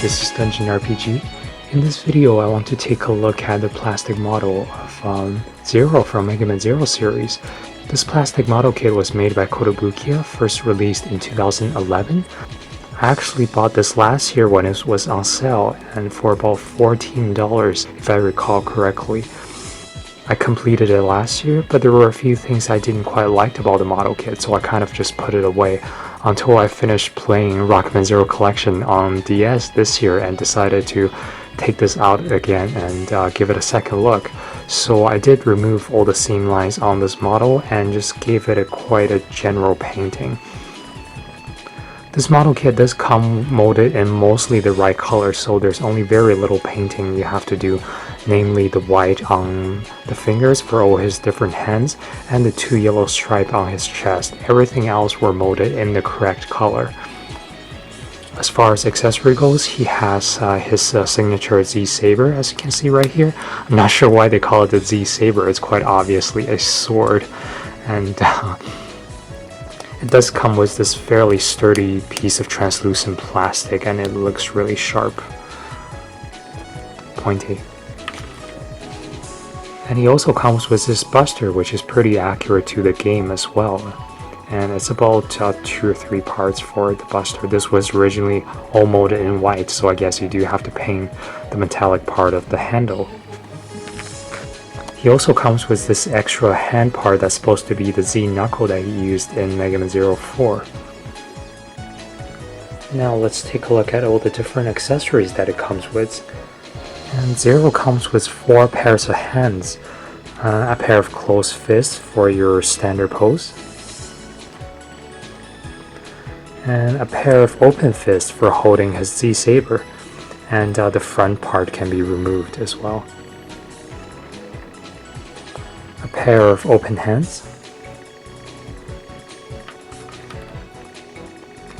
this is Dungeon RPG. In this video I want to take a look at the plastic model of Zero from Mega Man Zero series. This plastic model kit was made by Kotobukiya, first released in 2011. I actually bought this last year when it was on sale and for about $14 if I recall correctly. I completed it last year, but there were a few things I didn't quite like about the model kit, so I kind of just put it away until I finished playing Rockman Zero Collection on DS this year and decided to take this out again and give it a second look. So I did remove all the seam lines on this model and just gave it quite a general painting. This model kit does come molded in mostly the right color, so there's only very little painting you have to do, namely the white on the fingers for all his different hands and the 2 yellow stripes on his chest. Everything else were molded in the correct color. As far as accessory goes, he has his signature Z Saber, as you can see right here. I'm not sure why they call it the Z Saber, it's quite obviously a sword. And it does come with this fairly sturdy piece of translucent plastic and it looks really sharp. Pointy. And he also comes with this buster, which is pretty accurate to the game as well. And it's about 2 or 3 parts for the buster. This was originally all molded in white, so I guess you do have to paint the metallic part of the handle. He also comes with this extra hand part that's supposed to be the Z knuckle that he used in Mega Man Zero 4. Now let's take a look at all the different accessories that it comes with. And Zero comes with 4 pairs of hands, a pair of closed fists for your standard pose, and a pair of open fists for holding his Z Saber, and the front part can be removed as well. A pair of open hands,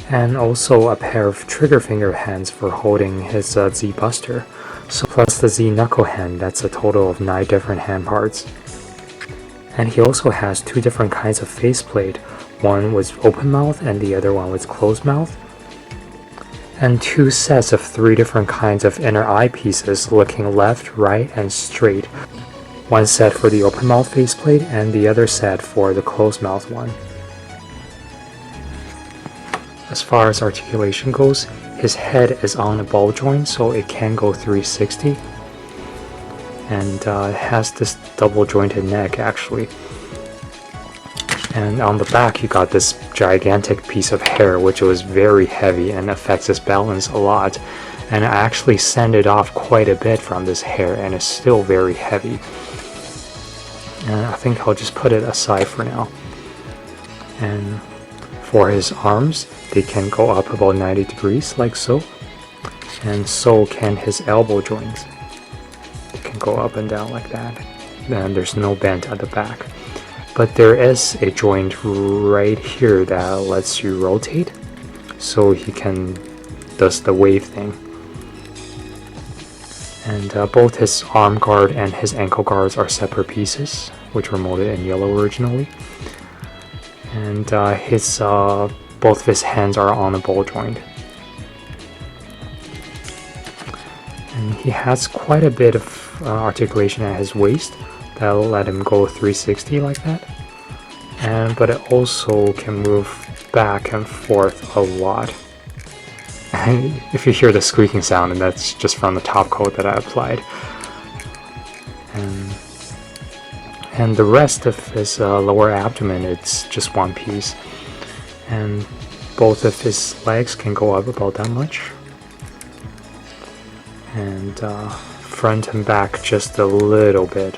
and also a pair of trigger finger hands for holding his Z Buster. So plus the Z knuckle hand, that's a total of 9 different hand parts. And he also has 2 different kinds of faceplate, one with open mouth and the other one with closed mouth. And 2 sets of 3 different kinds of inner eye pieces looking left, right, and straight. One set for the open mouth faceplate and the other set for the closed mouth one. As far as articulation goes, his head is on a ball joint, so it can go 360. And it has this double jointed neck actually. And on the back you got this gigantic piece of hair which was very heavy and affects his balance a lot. And I actually sanded off quite a bit from this hair and it's still very heavy. And I think I'll just put it aside for now. And for his arms, they can go up about 90 degrees like so. And so can his elbow joints. They can go up and down like that. And there's no bend at the back. But there is a joint right here that lets you rotate, so he does the wave thing. And both his arm guard and his ankle guards are separate pieces, which were molded in yellow originally. And both of his hands are on a ball joint. And he has quite a bit of articulation at his waist that'll let him go 360 like that. But it also can move back and forth a lot. If you hear the squeaking sound, and that's just from the top coat that I applied. And the rest of his lower abdomen, it's just one piece. And both of his legs can go up about that much. And front and back just a little bit.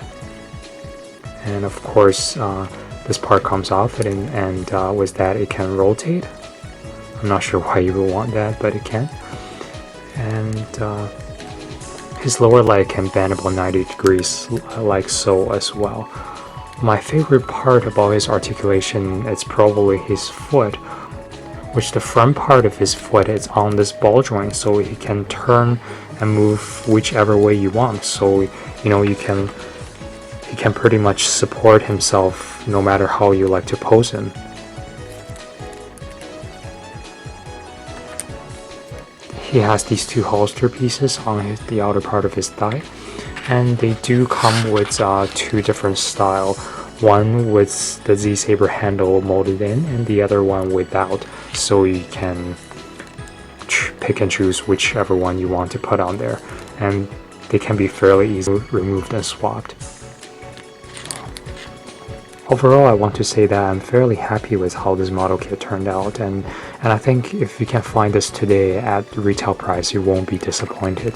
And of course, this part comes off and with that it can rotate. I'm not sure why you would want that, but it can. And his lower leg can bend about 90 degrees like so as well. My favorite part about his articulation is probably his foot, which the front part of his foot is on this ball joint, so he can turn and move whichever way you want. So you know he can pretty much support himself no matter how you like to pose him. he has these two holster pieces on the outer part of his thigh, and they do come with two different style. One with the Z-Saber handle molded in, and the other one without, so you can pick and choose whichever one you want to put on there, and they can be fairly easily removed and swapped. Overall, I want to say that I'm fairly happy with how this model kit turned out, and I think if you can find this today at retail price, you won't be disappointed.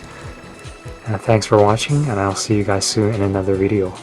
Thanks for watching, and I'll see you guys soon in another video.